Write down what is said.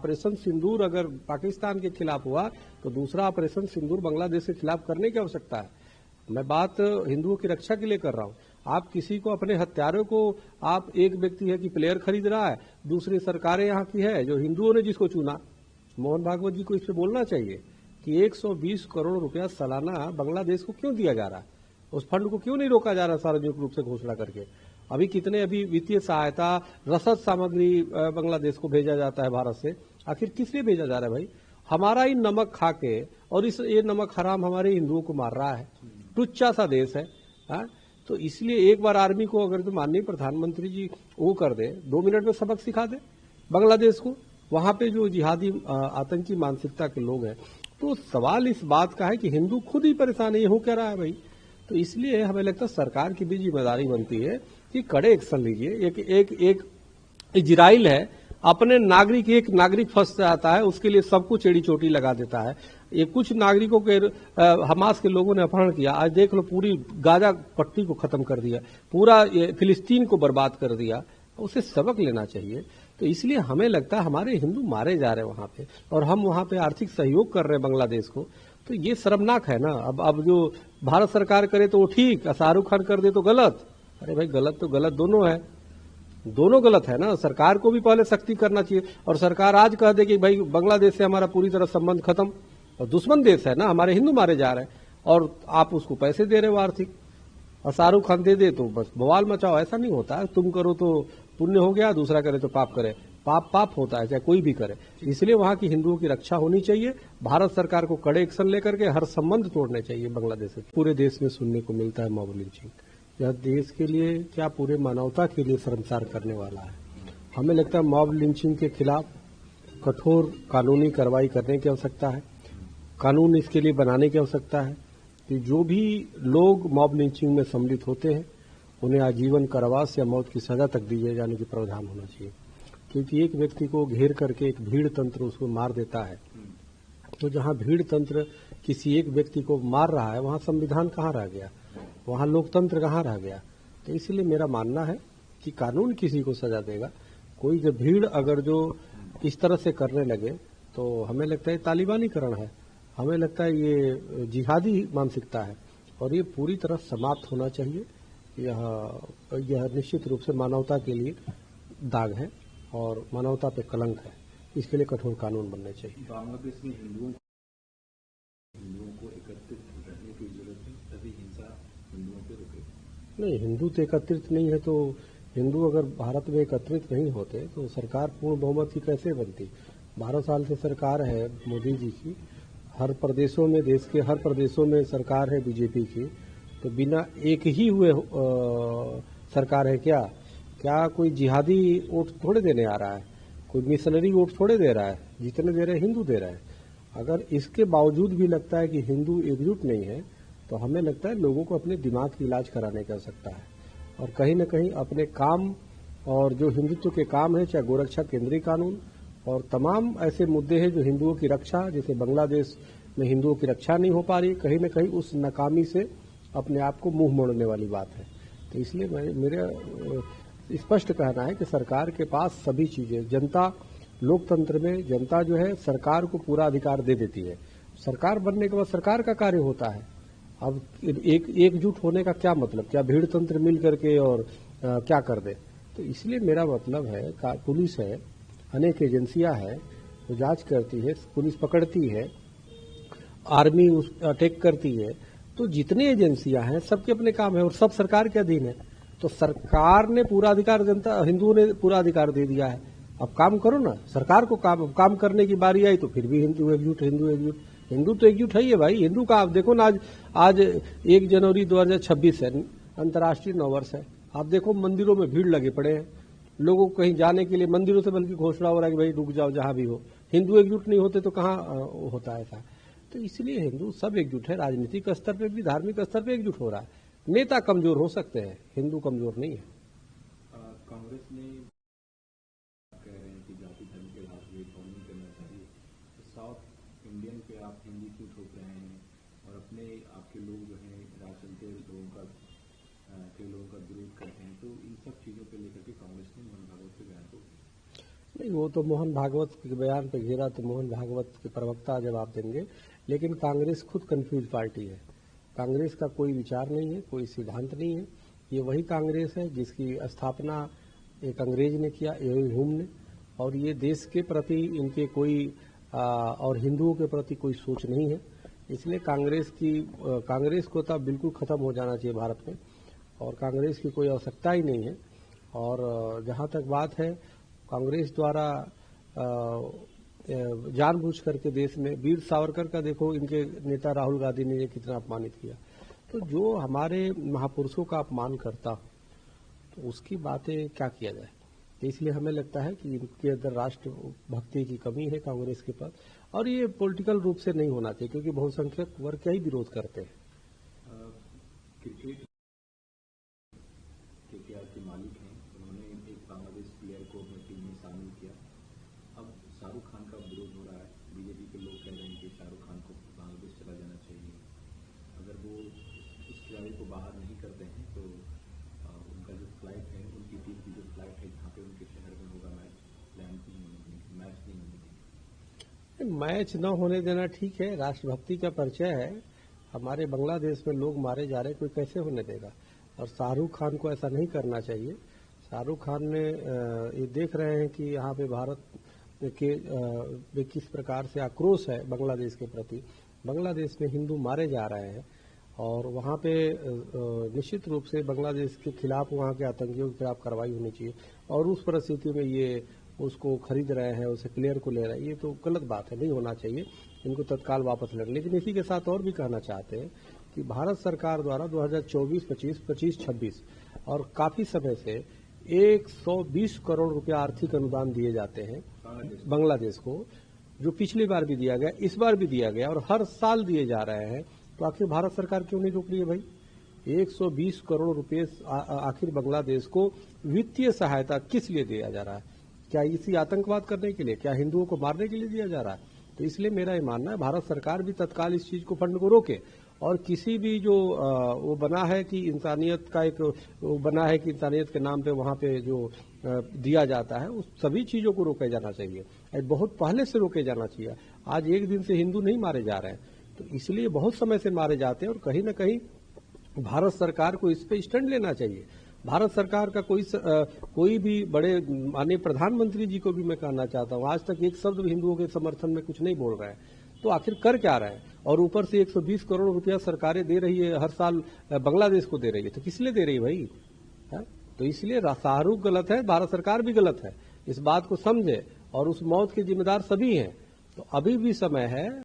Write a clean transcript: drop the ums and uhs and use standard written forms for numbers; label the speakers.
Speaker 1: Operation सिंदूर अगर पाकिस्तान के खिलाफ हुआ तो दूसरा ऑपरेशन सिंदूर बांग्लादेश के खिलाफ करने की आवश्यकता है। मैं बात हिंदुओं की रक्षा के लिए कर रहा हूं। आप किसी को अपने हत्यारों को, आप एक व्यक्ति है कि प्लेयर खरीद रहा है, दूसरी सरकारें यहाँ की है जो हिंदुओं ने जिसको चुना। मोहन भागवत जी को इस पे बोलना चाहिए कि 120 करोड़ रुपया सालाना बांग्लादेश को क्यों दिया जा रहा है, उस फंड को क्यों नहीं रोका जा रहा सार्वजनिक रूप से घोषणा करके। अभी कितने वित्तीय सहायता, रसद सामग्री बांग्लादेश को भेजा जाता है भारत से, आखिर किस लिए भेजा जा रहा है भाई? हमारा ही नमक खा के, और ये नमक हराम हमारे हिंदुओं को मार रहा है। टुच्चा सा देश है। तो इसलिए एक बार आर्मी को अगर तो माननीय प्रधानमंत्री जी वो कर दे, 2 मिनट में सबक सिखा दे बांग्लादेश को, वहां पे जो जिहादी आतंकी मानसिकता के लोग हैं। तो सवाल इस बात का है कि हिंदू खुद ही परेशान है, ये हो क्या रहा है भाई। तो इसलिए हमें लगता है सरकार की भी जिम्मेदारी बनती है कि कड़े एक्शन लीजिए। एक इजराइल है, अपने नागरिक, एक नागरिक फंस जाता है उसके लिए सबको चेड़ी चोटी लगा देता है। ये कुछ नागरिकों के हमास के लोगों ने अपहरण किया, आज देख लो पूरी गाजा पट्टी को खत्म कर दिया, पूरा फिलिस्तीन को बर्बाद कर दिया। उसे सबक लेना चाहिए। तो इसलिए हमें लगता है हमारे हिंदू मारे जा रहे हैं वहां पे, और हम वहां पे आर्थिक सहयोग कर रहे हैं बांग्लादेश को। तो ये शर्मनाक है ना। अब जो भारत सरकार करे तो वो ठीक, शाहरुख खान कर दे तो गलत। अरे भाई गलत तो गलत दोनों है, दोनों गलत है ना। सरकार को भी पहले सख्ती करना चाहिए, और सरकार आज कह दे कि भाई बांग्लादेश से हमारा पूरी तरह संबंध खत्म, और दुश्मन देश है ना, हमारे हिंदू मारे जा रहे हैं और आप उसको पैसे दे रहे हो आर्थिक, और शाहरुख खान दे दे तो बस बवाल मचाओ। ऐसा नहीं होता है, तुम करो तो पुण्य हो गया, दूसरा करे तो पाप करे। पाप पाप होता है चाहे कोई भी करे। इसलिए वहां की हिंदुओं की रक्षा होनी चाहिए। भारत सरकार को कड़े एक्शन लेकर के हर संबंध तोड़ने चाहिए बांग्लादेश से। पूरे देश में सुनने को मिलता है मॉब लिंचिंग, यह देश के लिए क्या पूरे मानवता के लिए शर्मसार करने वाला है। हमें लगता है मॉब लिंचिंग के खिलाफ कठोर कानूनी कार्रवाई करने की आवश्यकता है, कानून इसके लिए बनाने की आवश्यकता है कि जो भी लोग मॉब लिंचिंग में सम्मिलित होते हैं उन्हें आजीवन कारावास या मौत की सजा तक दिए जाने की प्रावधान होना चाहिए। क्योंकि एक व्यक्ति को घेर करके एक भीड़ तंत्र उसको मार देता है, तो जहां भीड़ तंत्र किसी एक व्यक्ति को मार रहा है वहां संविधान कहाँ रह गया, वहां लोकतंत्र कहाँ रह गया। तो इसलिए मेरा मानना है कि कानून किसी को सजा देगा। कोई जो भीड़ अगर जो इस तरह से करने लगे तो हमें लगता है तालिबानीकरण है, हमें लगता है ये जिहादी मानसिकता है, और ये पूरी तरह समाप्त होना चाहिए। यह निश्चित रूप से मानवता के लिए दाग है और मानवता पे कलंक है। इसके लिए कठोर कानून बनने चाहिए।
Speaker 2: बांग्लादेश में हिंदुओं को एकत्रित रहने की जरूरत है, तभी हिंसा हिंदुओं पे रुके।
Speaker 1: नहीं, हिंदू तो एकत्रित नहीं है, तो हिंदू अगर भारत में एकत्रित नहीं होते तो सरकार पूर्ण बहुमत की कैसे बनती। 12 साल से सरकार है मोदी जी की, हर प्रदेशों में, देश के हर प्रदेशों में सरकार है बीजेपी की। तो बिना एक ही हुए सरकार है क्या? क्या कोई जिहादी वोट थोड़े देने आ रहा है, कोई मिशनरी वोट थोड़े दे रहा है, जितने दे रहे हैं हिंदू दे रहे हैं। अगर इसके बावजूद भी लगता है कि हिंदू एकजुट नहीं है तो हमें लगता है लोगों को अपने दिमाग की इलाज कराने की आवश्यकता है, और कहीं न कहीं अपने काम और जो हिंदुत्व के काम है, चाहे गोरक्षा केंद्रीय कानून और तमाम ऐसे मुद्दे हैं जो हिंदुओं की रक्षा, जैसे बांग्लादेश में हिंदुओं की रक्षा नहीं हो पा रही, कहीं न कहीं उस नाकामी से अपने आप को मुंह मोड़ने वाली बात है। तो इसलिए मेरा स्पष्ट कहना है कि सरकार के पास सभी चीजें, जनता लोकतंत्र में जनता जो है सरकार को पूरा अधिकार दे देती है। सरकार बनने के बाद सरकार का कार्य होता है। अब एकजुट होने का क्या मतलब, क्या भीड़ तंत्र मिल करके और क्या कर दे। तो इसलिए मेरा मतलब है पुलिस है, अनेक एजेंसियां हैं जो जांच करती है, पुलिस पकड़ती है, आर्मी उस अटैक करती है। तो जितनी एजेंसियां हैं सबके अपने काम है और सब सरकार के अधीन है। तो सरकार ने पूरा अधिकार, जनता हिंदुओं ने पूरा अधिकार दे दिया है। अब काम करो ना, सरकार को काम करने की बारी आई तो फिर भी हिंदू एकजुट, हिंदू तो एकजुट है ही है भाई। हिंदू का आप देखो ना, आज 1 जनवरी 2026 है, अंतर्राष्ट्रीय नववर्ष है। आप देखो मंदिरों में भीड़ लगे पड़े हैं, लोगों को कहीं जाने के लिए मंदिरों से बल्कि घोषणा हो रहा है कि भाई रुक जाओ जहां भी हो। हिंदू एकजुट नहीं होते तो कहाँ होता है ऐसा। तो इसलिए हिंदू सब एकजुट है, राजनीतिक स्तर पे भी, धार्मिक स्तर पे एकजुट हो रहा है। नेता कमजोर हो सकते हैं, हिंदू कमजोर नहीं है।
Speaker 2: कांग्रेस ने कह रहे हैं कि जाति धर्म के आधार पर भेदभाव नहीं करना चाहिए, तो साउथ इंडियन पे आप हिंदी क्यों ठोक रहे हैं और अपने आपके लोग जो हैं राशन के लोगों का विरोध करते हैं। तो इन सब चीजों पे लेकर के कांग्रेस ने मोहन भागवत के बयान को
Speaker 1: नहीं, वो तो मोहन भागवत के बयान पे घेरा तो मोहन भागवत के प्रवक्ता जवाब देंगे। लेकिन कांग्रेस खुद कंफ्यूज पार्टी है। कांग्रेस का कोई विचार नहीं है, कोई सिद्धांत नहीं है। ये वही कांग्रेस है जिसकी स्थापना एक अंग्रेज ने किया, यही हुम ने। और ये देश के प्रति इनके कोई और हिंदुओं के प्रति कोई सोच नहीं है। इसलिए कांग्रेस को तो बिल्कुल खत्म हो जाना चाहिए भारत में, और कांग्रेस की कोई आवश्यकता ही नहीं है। और जहाँ तक बात है कांग्रेस द्वारा जानबूझ करके देश में वीर सावरकर का देखो, इनके नेता राहुल गांधी ने ये कितना अपमानित किया। तो जो हमारे महापुरुषों का अपमान करता हो तो उसकी बातें क्या किया जाए। तो इसलिए हमें लगता है कि इनके अंदर राष्ट्र भक्ति की कमी है कांग्रेस के पास, और ये पॉलिटिकल रूप से नहीं होना चाहिए क्योंकि बहुसंख्यक वर्ग का ही विरोध करते हैं।
Speaker 2: क्रिकेट केकेआर के मालिक हैं, उन्होंने एक बांग्लादेश प्लेयर को अपनी टीम में शामिल किया। अब शाहरुख खान का विरोध हो रहा है। बीजेपी के लोग कह रहे हैं कि शाहरुख खान को बांग्लादेश चला जाना चाहिए। अगर वो उस खिलाड़ी को बाहर नहीं करते हैं तो उनका जो फ्लाइट है, उनकी टीम की जो फ्लाइट है जहाँ पे उनके शहर में होगा मैच, मैच नहीं होने देंगे।
Speaker 1: मैच न होने देना ठीक है, राष्ट्रभक्ति का परिचय है। हमारे बांग्लादेश में लोग मारे जा रहे, कोई कैसे होने देगा। और शाहरुख खान को ऐसा नहीं करना चाहिए। शाहरुख खान ने ये देख रहे हैं कि यहाँ पे भारत के किस प्रकार से आक्रोश है बांग्लादेश के प्रति। बांग्लादेश में हिंदू मारे जा रहे हैं और वहाँ पे निश्चित रूप से बांग्लादेश के खिलाफ, वहाँ के आतंकियों के खिलाफ कार्रवाई होनी चाहिए। और उस परिस्थिति में ये उसको खरीद रहे हैं, उसे प्लेयर को ले रहे हैं, ये तो गलत बात है, नहीं होना चाहिए। इनको तत्काल वापस लेना। लेकिन इसी के साथ और भी कहना चाहते हैं कि भारत सरकार द्वारा 2024, 25, 26 और काफी समय से 120 करोड़ रुपया आर्थिक अनुदान दिए जाते हैं बांग्लादेश को, जो पिछली बार भी दिया गया, इस बार भी दिया गया और हर साल दिए जा रहे हैं। तो आखिर भारत सरकार क्यों नहीं रोक रही है भाई। 120 करोड़ रुपये आखिर बांग्लादेश को वित्तीय सहायता किस लिए दिया जा रहा है। क्या इसी आतंकवाद करने के लिए, क्या हिंदुओं को मारने के लिए दिया जा रहा है। तो इसलिए मेरा ये मानना है भारत सरकार भी तत्काल इस चीज को, फंड को रोके। और किसी भी जो वो बना है कि इंसानियत का एक वो बना है कि इंसानियत के नाम पे वहाँ पे जो दिया जाता है, उस सभी चीजों को रोके जाना चाहिए। बहुत पहले से रोके जाना चाहिए। आज एक दिन से हिंदू नहीं मारे जा रहे हैं, तो इसलिए बहुत समय से मारे जाते हैं। और कहीं ना कहीं भारत सरकार को इस पे स्टैंड लेना चाहिए। भारत सरकार का कोई भी बड़े माननीय प्रधानमंत्री जी को भी मैं कहना चाहता हूँ, आज तक एक शब्द हिंदुओं के समर्थन में कुछ नहीं बोल रहे हैं। तो आखिर कर क्या रहे हैं। और ऊपर से 120 करोड़ रुपया सरकारें दे रही है, हर साल बांग्लादेश को दे रही है। तो किस लिए दे रही है भाई है? तो इसलिए शाहरुख गलत है, भारत सरकार भी गलत है। इस बात को समझे, और उस मौत के जिम्मेदार सभी हैं। तो अभी भी समय है।